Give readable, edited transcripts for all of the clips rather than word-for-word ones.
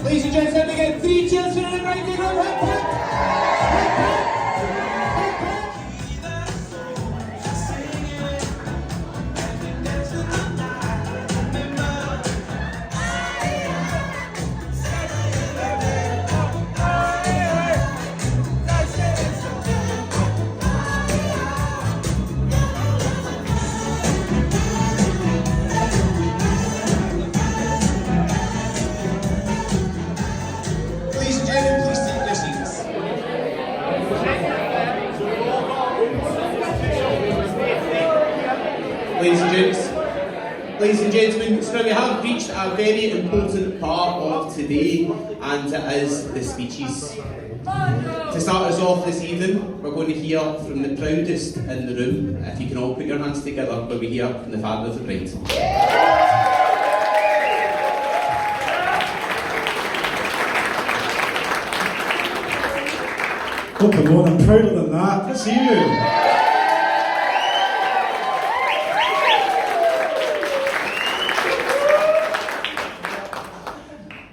Ladies and gents, let me get 3 cheers for the Randy Ladies and gentlemen, so we have reached a very important part of today, and it is the speeches. To start us off this evening, we're going to hear from the proudest in the room. If you can all put your hands together, we'll be hear from the father of the bride. Oh, come on, I'm prouder than that. Let's hear you.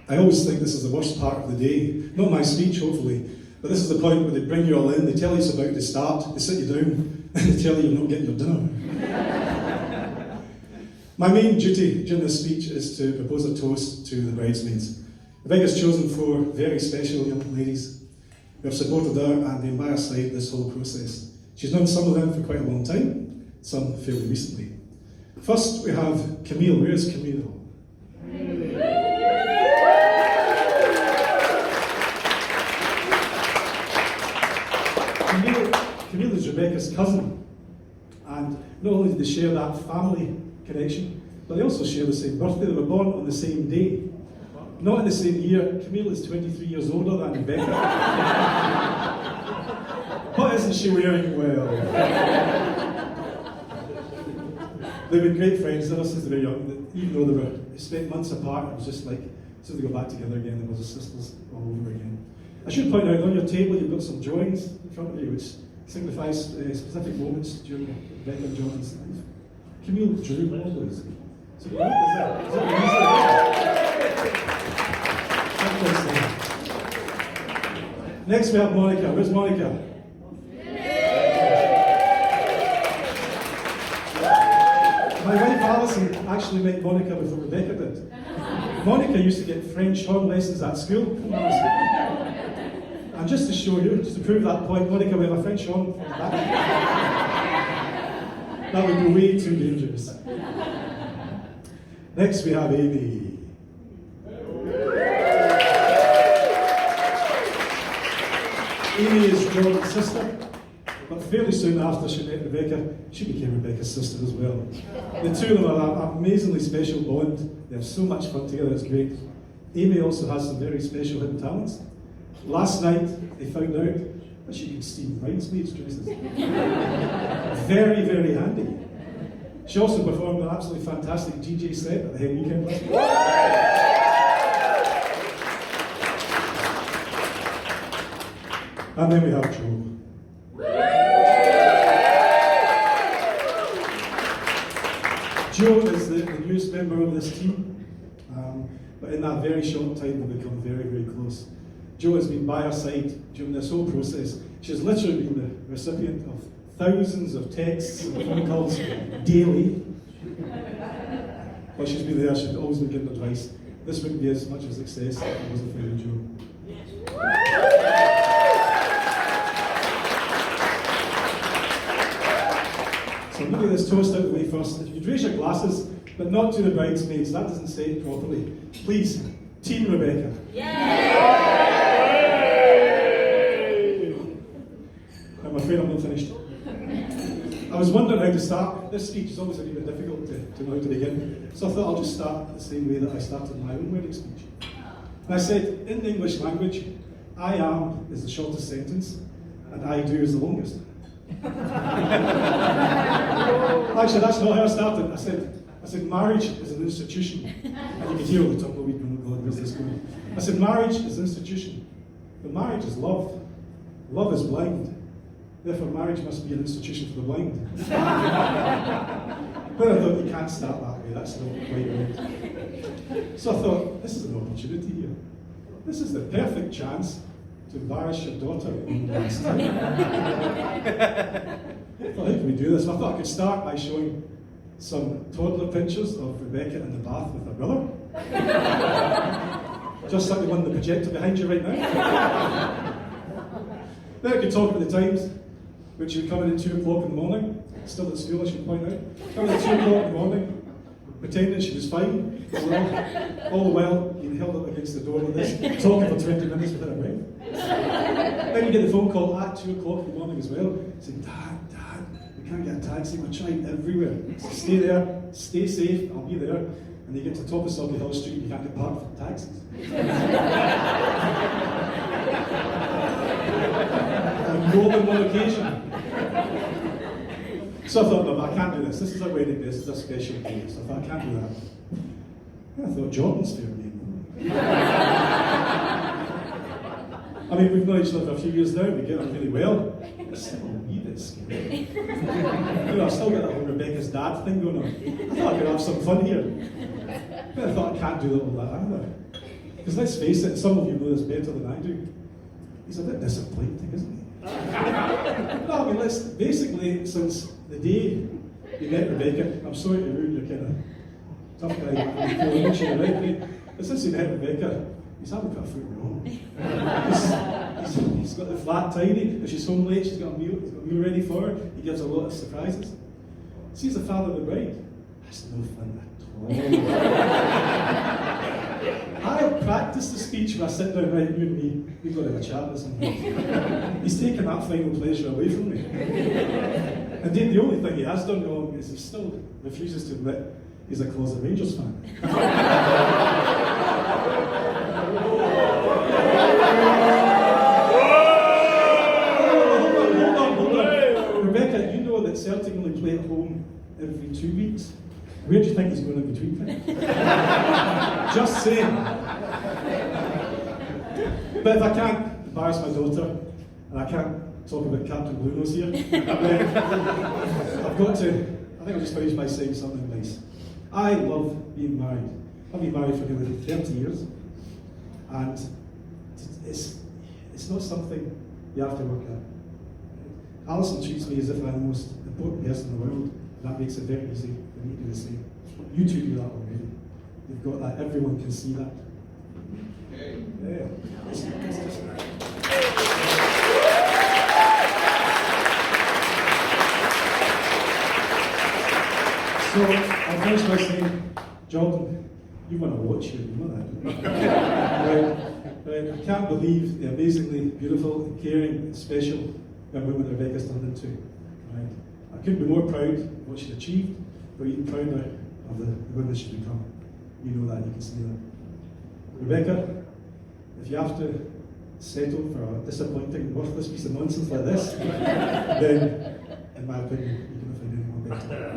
I always think this is the worst part of the day. Not my speech, hopefully, but this is the point where they bring you all in, they tell you it's about to start, they sit you down, and they tell you you're not getting your dinner. My main duty during this speech is to propose a toast to the bridesmaids. Rebecca has chosen 4 very special young ladies who have supported her and been by her side this whole process. She's known some of them for quite a long time, some fairly recently. First, we have Camille. Where's Camille? Camille is Rebecca's cousin, and not only do they share that family connection, but they also share the same birthday. They were born on the same day. Not in the same year. Camille is 23 years older than Rebecca. What isn't she wearing? Well, they've been great friends ever since they were young. Even though they spent months apart, it was just like, so they go back together again, they were just sisters all over again. I should point out, on your table you've got some drawings in front of you which signifies specific moments during Rebecca and John's life. Camille drew all those. So is that next we have Monica. Where's Monica? My wife Alison actually met Monica before Rebecca did. Monica used to get French horn lessons at school. And just to show you, just to prove that point, Monica, we have a French horn from the back. That would be way too dangerous. Next we have Amy. Amy is Jordan's sister, but fairly soon after she met Rebecca, she became Rebecca's sister as well. The two of them are an amazingly special bond. They have so much fun together, it's great. Amy also has some very special hidden talents. Last night, they found out that she could steam bridesmaids' dresses. Very, very handy. She also performed an absolutely fantastic DJ set at the Hen Weekend last week. And then we have Joe. Joe is the newest member of this team, but in that very short time we've become very, very close. Jo has been by her side during this whole process. She has literally been the recipient of thousands of texts and phone calls daily. While she's been there, she's always been giving advice. This wouldn't be as much of a success if it wasn't for Jo. So I'm going to get this toast out of the way first. If you could raise your glasses, but not to the bridesmaids, that doesn't say it properly. Please, Team Rebecca. Yay! I'm afraid I'm not finished. I was wondering how to start. This speech is always a bit difficult to know how to begin, so I thought I'll just start the same way that I started my own wedding speech. And I said, in the English language, I am is the shortest sentence, and I do is the longest. Actually, that's not how I started. I said marriage is an institution. And you can hear all the top of the week, oh God, where's this going? I said marriage is an institution, but marriage is love. Love is blind. Therefore, marriage must be an institution for the blind. But I thought, you can't start that way, that's not quite right. So I thought, this is an opportunity here. this is the perfect chance to embarrass your daughter one last time. I thought, how can we do this? I thought I could start by showing some toddler pictures of Rebecca in the bath with her brother. Just like the one on the projector behind you right now. Then I could talk about the times when she would come in at 2 o'clock in the morning, still at school I should point out, come in at 2 o'clock in the morning, pretending she was fine, all the while being held up against the door like this, talking for 20 minutes without a break. Then you get the phone call at 2 o'clock in the morning as well, saying, Dad, we can't get a taxi, we're trying everywhere. So stay there, stay safe, I'll be there. And you get to the top of Sulky Hill Street and you can't get parked for taxis. On more than one occasion. So I thought, no, I can't do this. This is a wedding day, this is a special day. So I thought, I can't do that. And I thought, Jordan's fair game. I mean, we've known each other for a few years now, we get on really well. It's still a wee bit scary. I've still got that whole Rebecca's dad thing going on. I thought I could have some fun here. But I thought I can't do all that either. Because let's face it, some of you know this better than I do. He's a bit disappointing, isn't he? No, I mean, basically, since the day you met Rebecca, I'm sorry to ruin your kind of tough guy, but since you met Rebecca, he's having got a foot wrong. He's got the flat tidy. If she's home late, she's got a meal ready for her. He gives a lot of surprises. See, as the father of the bride, that's no fun at all. I practice the speech when I sit down, right, you and me, we've got to have a chat with something. He's taken that final pleasure away from me. Indeed, the only thing he has done wrong is he still refuses to admit he's a closet Rangers fan. Hold on. Rebecca, you know that Celtic only play at home every 2 weeks. Where do you think he's going in between times? Just saying. But if I can't embarrass my daughter, and I can't talk about Captain Blue Nose here, I've got to, I think I'll just finish by saying something nice. I love being married. I've been married for nearly 30 years, and it's not something you have to work at. Alison treats me as if I'm the most important person in the world, and that makes it very easy for me to do the same. You two do that already. You've got that, everyone can see that. Yeah. So, I'll finish by saying, Jordan, you want to watch here, you know that. Right. I can't believe the amazingly beautiful, caring, and special young woman Rebecca's turned into. Right. I couldn't be more proud of what she's achieved, but even prouder of the woman she's become. You know that, you can see that. Rebecca, if you have to settle for a disappointing, worthless piece of nonsense like this, then, in my opinion, you can find anyone better.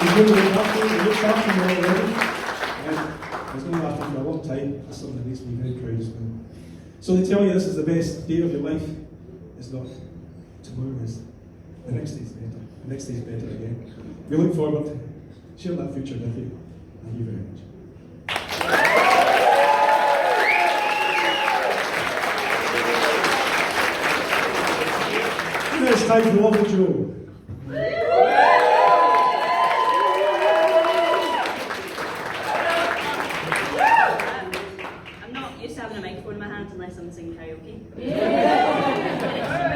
He's going to look after you already. He's going to look after you for a long time. That's something that makes me very proud as well. So they tell you this is the best day of your life. It's not. Tomorrow is. The next day is better. The next day is better again. We look forward to sharing that future with you. Thank you very much. Now it's time for Waffle Joe. I'm not used to having a microphone in my hand unless I'm singing karaoke.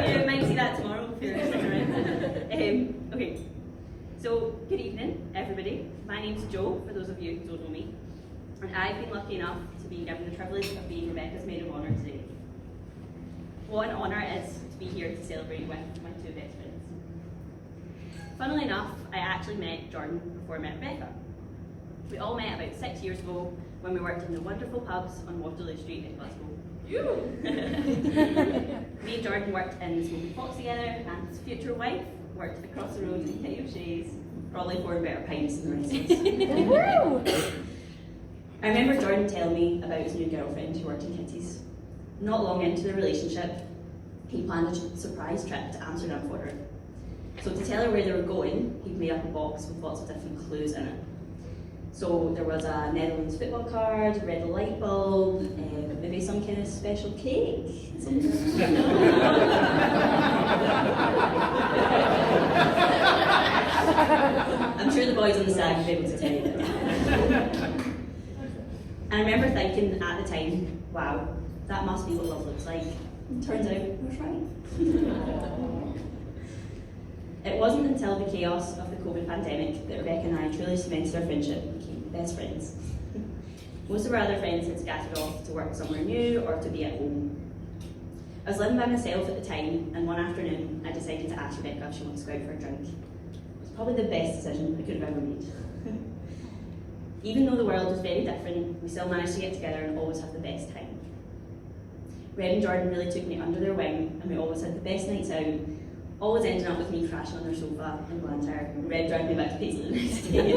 You might see that tomorrow if you're sticking around. Okay, so good evening, everybody. My name's Jo, for those of you who don't know me, and I've been lucky enough to be given the privilege of being Rebecca's maid of honour today. What an honour it is to be here to celebrate with my two best friends. Funnily enough, I actually met Jordan before I met Rebecca. We all met about 6 years ago when we worked in the wonderful pubs on Waterloo Street in Glasgow. Me and Jordan worked in the Smoking Fox together, and his future wife worked across the road in Kitty O'Shea's, probably pouring better pints than the rest of us. I remember Jordan telling me about his new girlfriend who worked in Kitty's. Not long into the relationship, he planned a surprise trip to Amsterdam for her. So to tell her where they were going, he'd made up a box with lots of different clues in it. So there was a Netherlands football card, a red light bulb, maybe some kind of special cake. I'm sure the boys on the stag will be able to tell you that. And I remember thinking at the time, wow, that must be what love looks like. Turns out I was right. It wasn't until the chaos of the COVID pandemic that Rebecca and I truly cemented our friendship and became best friends. Most of our other friends had scattered off to work somewhere new or to be at home. I was living by myself at the time, and one afternoon I decided to ask Rebecca if she wanted to go out for a drink. It was probably the best decision I could have ever made. Even though the world was very different, we still managed to get together and always have the best time. Red and Jordan really took me under their wing, and we always had the best nights out, always ending up with me crashing on their sofa in Blantyre, and Red dragged me back to Paisley the next day.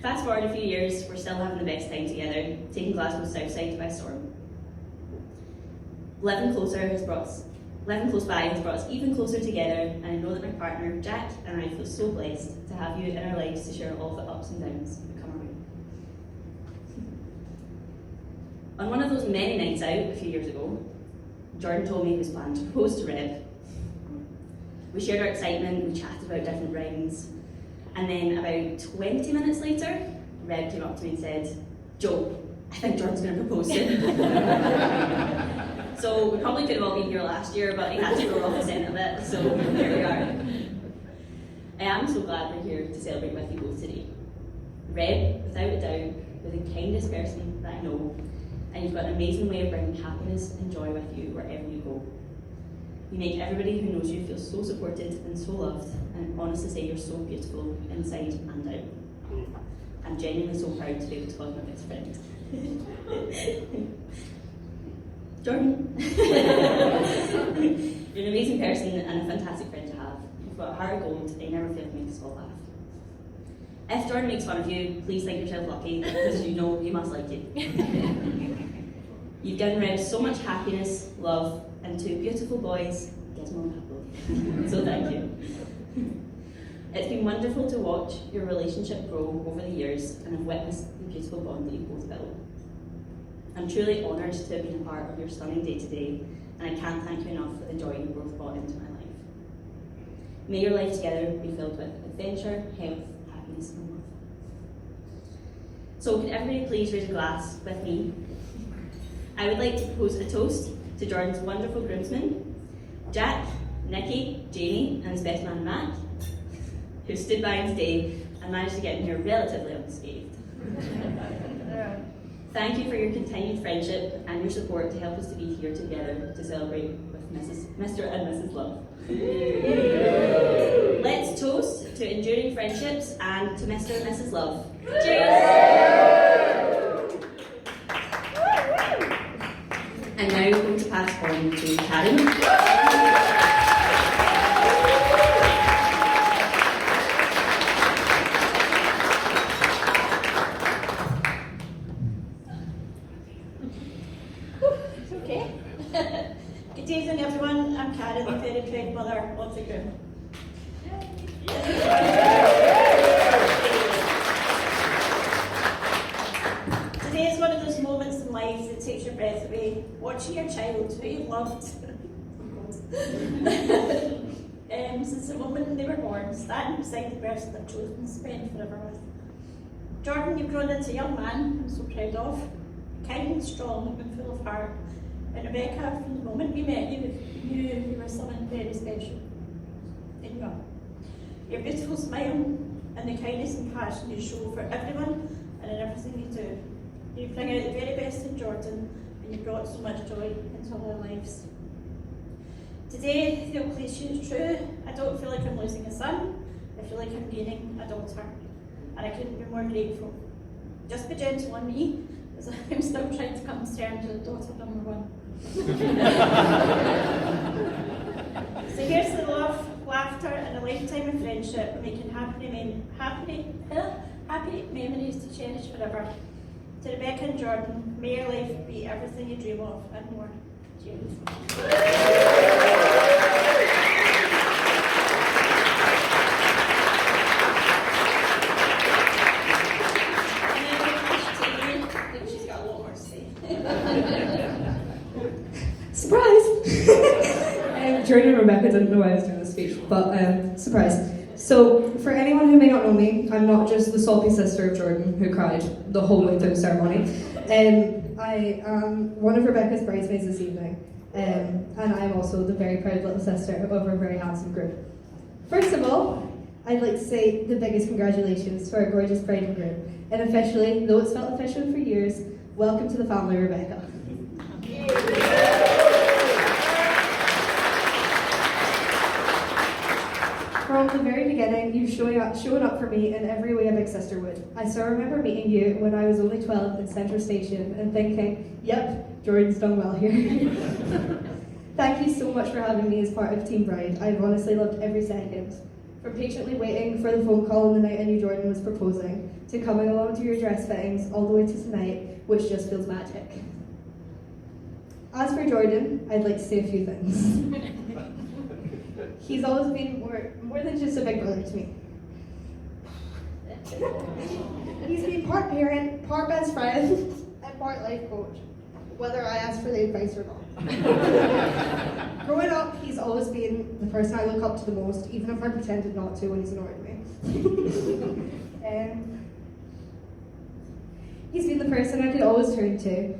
Fast forward a few years, we're still having the best time together, taking Glasgow's south side by storm. Living close by has brought us even closer together, and I know that my partner, Jack, and I feel so blessed to have you in our lives to share all the ups and downs that come our way. On one of those many nights out a few years ago, Jordan told me he was planning to propose to Reb. We shared our excitement, we chatted about different rings, and then about 20 minutes later, Reb came up to me and said, "Joe, I think Jordan's going to propose soon." So we probably could have all been here last year, but he had to roll off the scent of it, so here we are. I am so glad we're here to celebrate with you both today. Reb, without a doubt, you're the kindest person that I know, and you've got an amazing way of bringing happiness and joy with you wherever you go. You make everybody who knows you feel so supported and so loved, and honestly say you're so beautiful inside and out. I'm genuinely so proud to be able to call you my best friend. Jordan, you're an amazing person and a fantastic friend to have. You've got a heart of gold and you never fail to make us all laugh. If Jordan makes fun of you, please think yourself lucky, because you know he must like you. You've given Reb so much happiness, love, and two beautiful boys, Gizmo and Pablo. So thank you. It's been wonderful to watch your relationship grow over the years, and I've witnessed the beautiful bond that you've both built. I'm truly honoured to have been a part of your stunning day today, and I can't thank you enough for the joy you both brought into my life. May your life together be filled with adventure, health, happiness, and love. So, could everybody please raise a glass with me? I would like to propose a toast to Jordan's wonderful groomsmen, Jack, Nikki, Jamie, and his best man Matt, who stood by him today and managed to get in here relatively unscathed. Thank you for your continued friendship and your support to help us to be here together to celebrate with Mr. and Mrs. Love. Let's toast to enduring friendships and to Mr. and Mrs. Love. Cheers! And now we're going to pass on to Karen. Good evening everyone, I'm Karen, the very proud mother of the groom. Today is one of those moments in life that takes your breath away, watching your child who you loved since the moment they were born, standing beside the person they've chosen to spend forever with. Jordan, you've grown into a young man I'm so proud of, kind and strong and full of heart. And Rebecca, from the moment we met you, knew you were someone very special. And you are. Your beautiful smile and the kindness and passion you show for everyone and in everything you do. You bring out the very best in Jordan, and you brought so much joy into all our lives. Today, the old cliche is true. I don't feel like I'm losing a son, I feel like I'm gaining a daughter. And I couldn't be more grateful. Just be gentle on me, as I'm still trying to come to terms with daughter number one. So here's the love, laughter, and a lifetime of friendship, making happy memories to cherish forever. To Rebecca and Jordan, may your life be everything you dream of and more. Cheers. but surprise. So, for anyone who may not know me, I'm not just the salty sister of Jordan who cried the whole way through the ceremony. I am one of Rebecca's bridesmaids this evening, and I am also the very proud little sister of a very handsome groom. First of all, I'd like to say the biggest congratulations to our gorgeous bride and groom, and officially, though it's felt official for years, welcome to the family, Rebecca. From the very beginning, you've shown up for me in every way a big sister would. I still remember meeting you when I was only 12 in Central Station and thinking, yep, Jordan's done well here. Thank you so much for having me as part of Team Bride. I've honestly loved every second. From patiently waiting for the phone call on the night I knew Jordan was proposing, to coming along to your dress fittings, all the way to tonight, which just feels magic. As for Jordan, I'd like to say a few things. He's always been more than just a big brother to me. He's been part parent, part best friend, and part life coach, whether I ask for the advice or not. Growing up, he's always been the person I look up to the most, even if I pretended not to when he's annoyed me. He's been the person I could always turn to,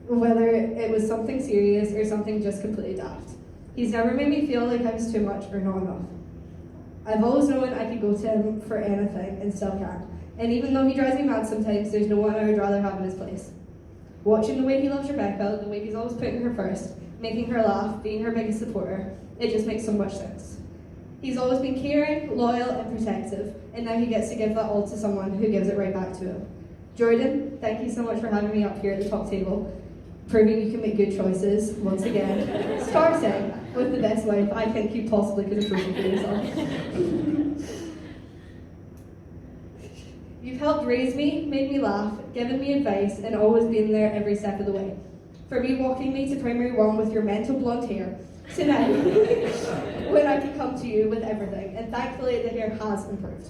whether it was something serious or something just completely daft. He's never made me feel like I was too much or not enough. I've always known I could go to him for anything and still can. And even though he drives me mad sometimes, there's no one I would rather have in his place. Watching the way he loves Rebecca, the way he's always putting her first, making her laugh, being her biggest supporter, it just makes so much sense. He's always been caring, loyal, and protective, and now he gets to give that all to someone who gives it right back to him. Jordan, thank you so much for having me up here at the top table, proving you can make good choices, once again. Starting with the best wife I think you possibly could have chosen for yourself. You've helped raise me, made me laugh, given me advice, and always been there every step of the way. For me, walking me to primary one with your mental blonde hair, to now, when I can come to you with everything, and thankfully the hair has improved.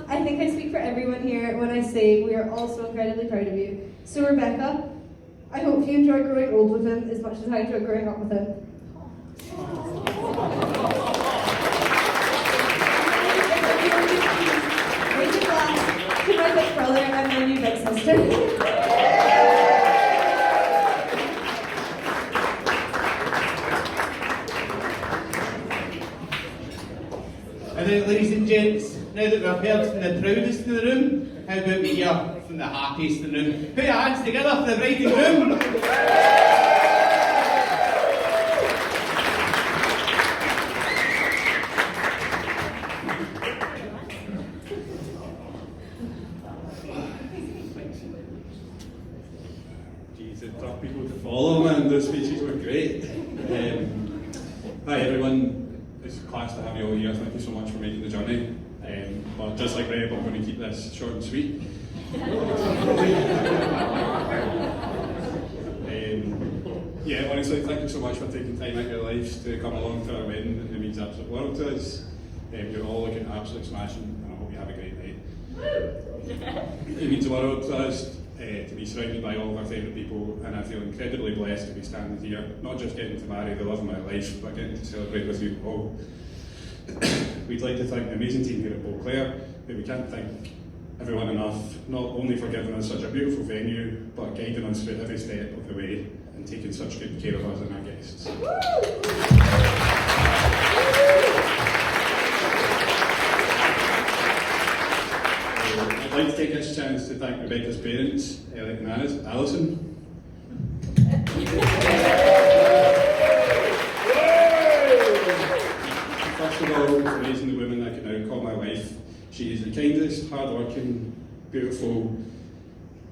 I think I speak for everyone here when I say we are all so incredibly proud of you. So Rebecca, I hope you enjoy growing old with him as much as I enjoyed growing up with him. Raise your glass to my big brother and my new big sister. And then, ladies and gents, now that we've heard from the proudest in the room, how about we hear from the happiest in the room? Put your hands together for the bride and groom. Geez, it's tough people to follow, man. The speeches were great. Hi everyone. It's a class to have you all here. Thank you so much for making the journey. But just like Reb, I'm going to keep this short and sweet. Yeah, honestly, thank you so much for taking time out of your lives to come along to our wedding. It means the absolute world to us. You're all looking absolutely smashing, and I hope you have a great night. It means the world to us to be surrounded by all of our favourite people, and I feel incredibly blessed to be standing here, not just getting to marry the love of my life, but getting to celebrate with you all. We'd like to thank the amazing team here at Beauclair, but we can't thank everyone enough, not only for giving us such a beautiful venue, but guiding us through every step of the way and taking such good care of us and our guests. I'd like to take this chance to thank Rebecca's parents, Elliot and Alison. First of all, for raising the woman I can now call my wife. She is the kindest, hard-working, beautiful.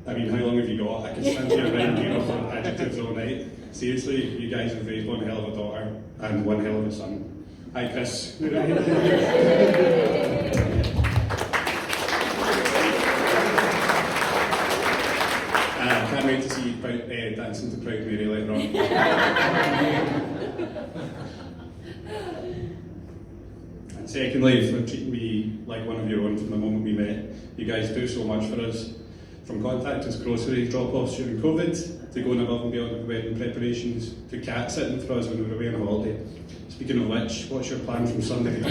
I mean, how long have you got? I could stand here ranking off on adjectives all night. Seriously, you guys have raised one hell of a daughter and one hell of a son. Hi, Chris. Can't wait to see you dancing to Proud Mary later on. And secondly, for treating me like one of your own from the moment we met. You guys do so much for us. From contactless grocery drop-offs during COVID, to going above and beyond with wedding preparations, to cat sitting for us when we were away on holiday. Speaking of which, what's your plan from Sunday?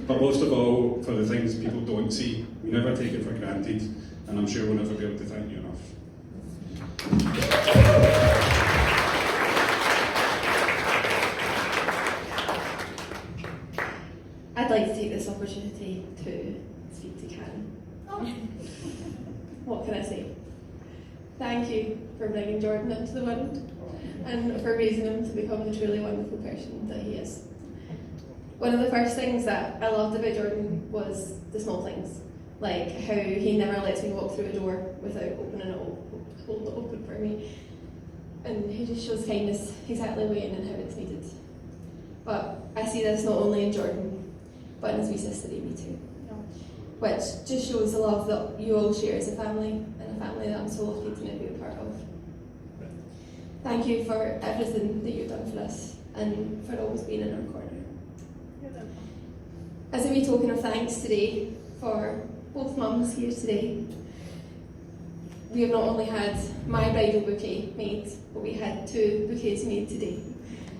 But most of all, for the things people don't see, we never take it for granted, and I'm sure we'll never be able to thank you enough. I'd like to take this opportunity to speak to Karen. What can I say? Thank you for bringing Jordan into the world and for raising him to become the truly wonderful person that he is. One of the first things that I loved about Jordan was the small things, like how he never lets me walk through a door without opening it, holding it open for me. And he just shows kindness exactly when and how it's needed. But I see this not only in Jordan, but in his wee sister Amy too, which just shows the love that you all share as a family, and a family that I'm so lucky to now be a part of. Thank you for everything that you've done for us, and for always being in our corner. As a wee token of thanks today for both mums here today, we have not only had my bridal bouquet made, but we had 2 bouquets made today.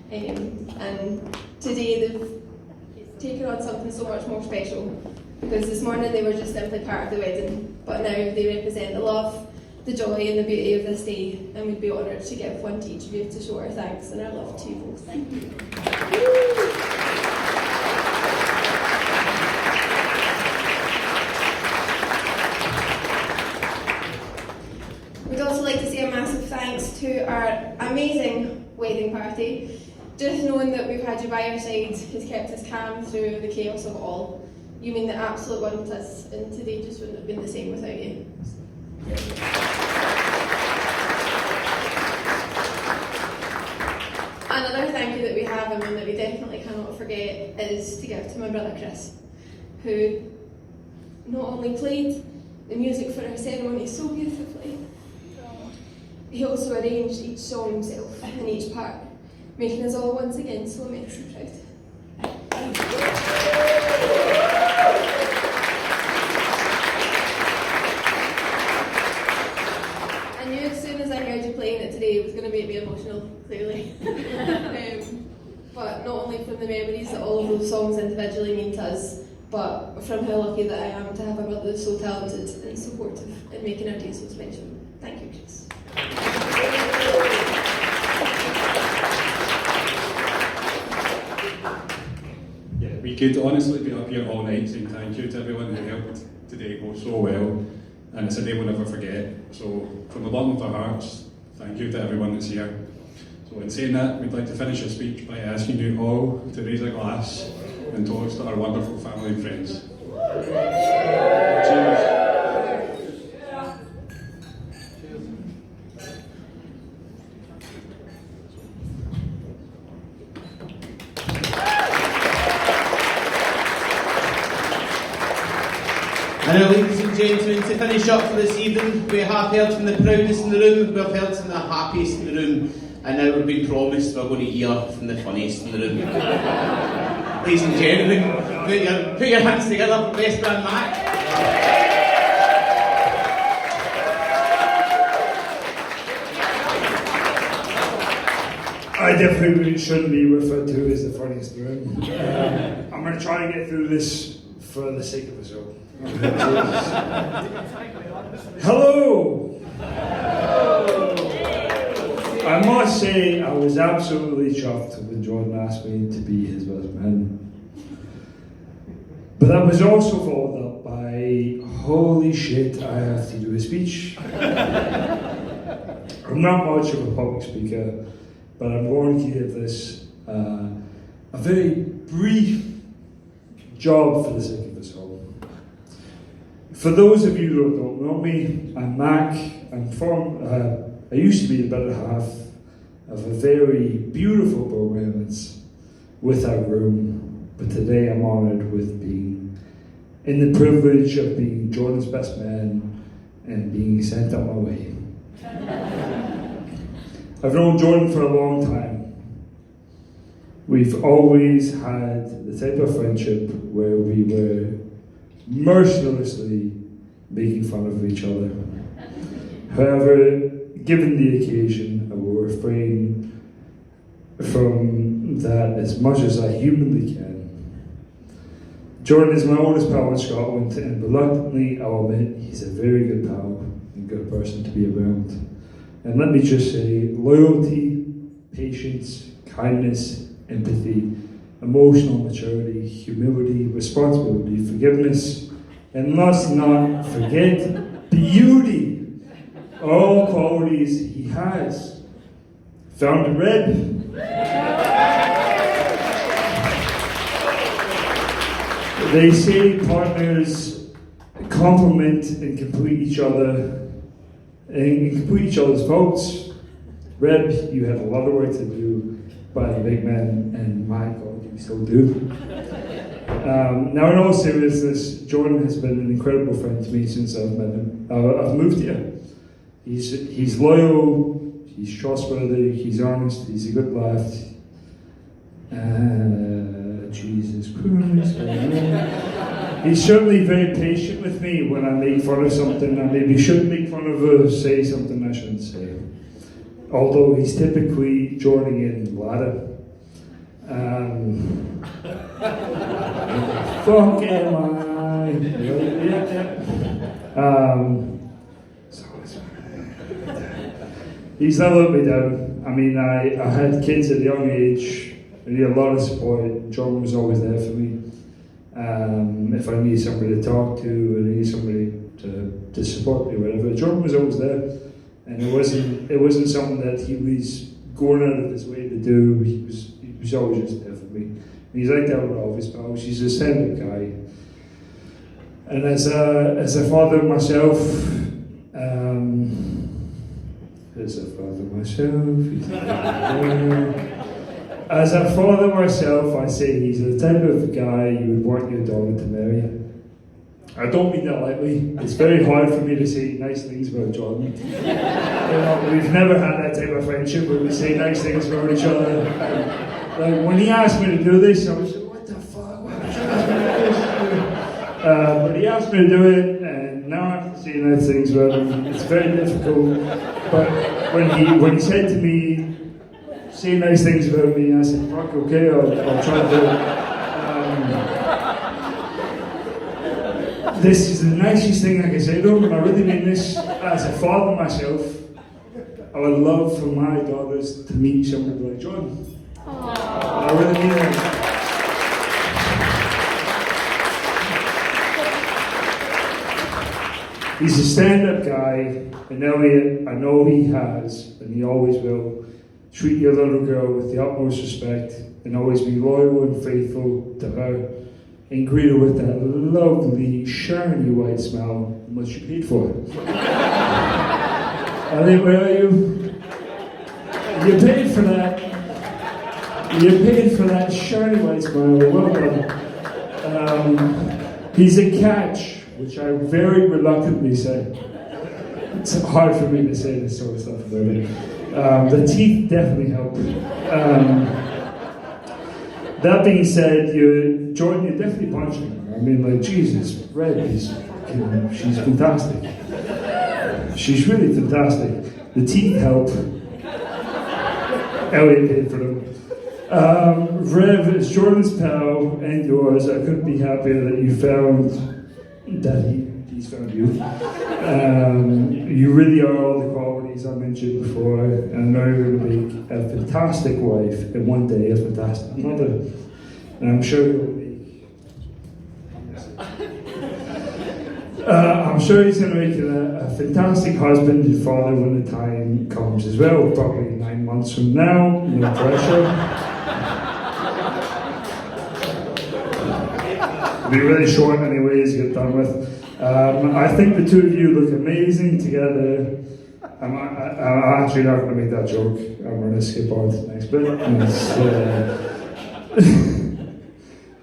And today they've taken on something so much more special, because this morning they were just simply part of the wedding, but now they represent the love, the joy and the beauty of this day, and we'd be honoured to give one to each of you to show our thanks and our love to you both. Thank you. We'd also like to say a massive thanks to our amazing wedding party. Just knowing that we've had you by our side has kept us calm through the chaos of it all. You mean the absolute world to us, and today just wouldn't have been the same without you. Another thank you that we have, and one that we definitely cannot forget, is to give to my brother Chris, who not only played the music for our ceremony so beautifully, he also arranged each song himself and each part, making us all once again so immensely proud. I knew as soon as I heard you playing it today it was going to make me emotional, clearly. But not only from the memories that all of those songs individually mean to us, but from how lucky that I am to have a brother so talented and supportive and making our day so special. Thank you, Chris. We could honestly be up here all night saying thank you to everyone who helped today go so well, and it's a day we'll never forget. So from the bottom of our hearts, thank you to everyone that's here. So in saying that, we'd like to finish our speech by asking you all to raise a glass and toast to our wonderful family and friends. Cheers. And now, ladies and gentlemen, to finish up for this evening, we have heard from the proudest in the room, we have heard from the happiest in the room, and now we've been promised we're going to hear from the funniest in the room. Ladies and gentlemen, put your hands together for Best Man Mac. I definitely shouldn't be referred to as the funniest in the room. I'm going to try and get through this for the sake of us all. Hello! I must say I was absolutely chuffed when Jordan asked me to be his best man. But that was also followed up by, holy shit, I have to do a speech. I'm not much of a public speaker, but I'm going to give this a very brief job for the sake of us all. For those of you who don't know me, I'm Mac. I used to be the better half of a very beautiful performance with our room, but today I'm honoured with being in the privilege of being Jordan's best man and being sent on my way. I've known Jordan for a long time. We've always had the type of friendship where we were mercilessly making fun of each other. However, given the occasion, I will refrain from that as much as I humanly can. Jordan is my oldest pal in Scotland, and reluctantly I'll admit he's a very good pal and good person to be around. And let me just say, loyalty, patience, kindness, empathy, emotional maturity, humility, responsibility, forgiveness, and let's not forget beauty, all qualities he has. Found in Red. They say partners complement and complete each other and complete each other's faults. Reb, you have a lot of work to do by the big man, and my God, you still do. Now, in all seriousness, Jordan has been an incredible friend to me since I've met him. I've moved here. He's loyal, he's trustworthy, he's honest, he's a good laugh. Jesus Christ. He's certainly very patient with me when I make fun of something I maybe shouldn't make fun of or say something I shouldn't say. Although he's typically joining in the ladder. Fuck am I? He's never let me down. I mean, I had kids at a young age. I needed a lot of support. John was always there for me. If I needed somebody to talk to, or I needed somebody to support me, or whatever, John was always there. And it wasn't something that he was going out of his way to do. He was always just there for me. And he's like that with all of his pals. He's a stand-up guy. And as a father myself, As a father myself, I say he's the type of guy you would want your daughter to marry. I don't mean that lightly. It's very hard for me to say nice things about Jordan. We've never had that type of friendship where we say nice things about each other. Like when he asked me to do this, I was like, what the fuck? Why would you ask me to do this? But he asked me to do it, and now I have to say nice things about him. It's very difficult. But when he said to me, say nice things about me, I said, fuck, okay, I'll try to do it. This is the nicest thing I can say to him, and I really mean this. As a father myself, I would love for my daughters to meet somebody like John. I really mean that. He's a stand-up guy, and Elliot, I know he has, and he always will, treat your little girl with the utmost respect, and always be loyal and faithful to her, and greet her with that lovely, shiny white smile, unless you paid for it. Elliot, where are you? You paid for that. You paid for that shiny white smile. Well done. He's a catch, which I very reluctantly say. It's hard for me to say this sort of stuff about it. The teeth definitely help. That being said, Jordan, you're definitely punching her. I mean, like, Jesus, Red is, she's fantastic. She's really fantastic. The teeth help. Elliot paid for them. Rev, it's Jordan's pal and yours. I couldn't be happier that you found that he's found you. You really are all the qualities I mentioned before, and I know you're going to make a fantastic wife, and one day a fantastic mother. And I'm sure you'll make. I'm sure he's going to make a fantastic husband and father when the time comes as well. Probably 9 months from now. No pressure. It'll be really short anyways to get done with. I think the two of you look amazing together. I'm actually not going to make that joke. I'm going to skip on to the next bit.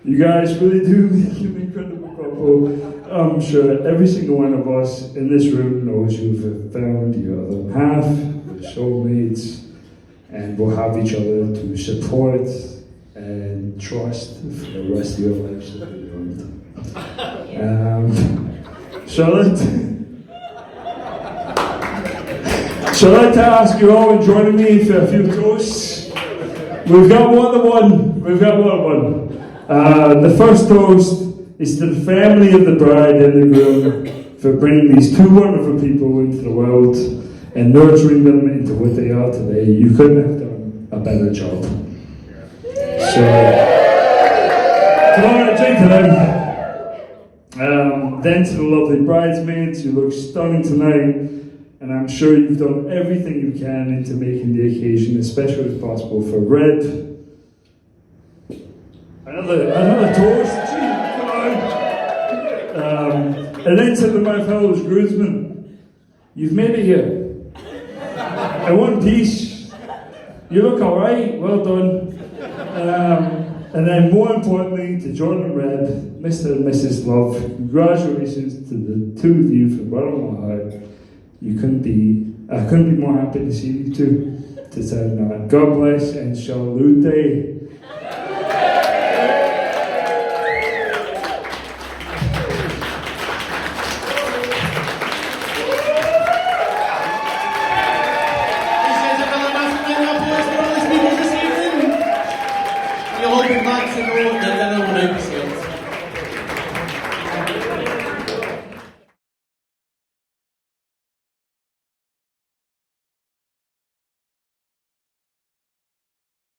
You guys really do make an incredible couple. I'm sure every single one of us in this room knows you've found your other half, your soulmates, and will have each other to support and trust for the rest of your lives. Charlotte, so I'd like to ask you all to join me for a few toasts. We've got one. The first toast is to the family of the bride and the groom for bringing these two wonderful people into the world and nurturing them into what they are today. You couldn't have done a better job. So, come on, drink to them. Then to the lovely bridesmaids, you look stunning tonight, and I'm sure you've done everything you can into making the occasion as special as possible for Red. Another toast. Gee, come on. And then to my fellow groomsmen, you've made it here. In one piece. You look alright, well done. And then more importantly, to Jordan and Red, Mr. and Mrs. Love, congratulations to the two of you from the bottom of my heart. I couldn't be more happy to see you two. To say that. God bless and salute. You're hoping back to know that dinner will now be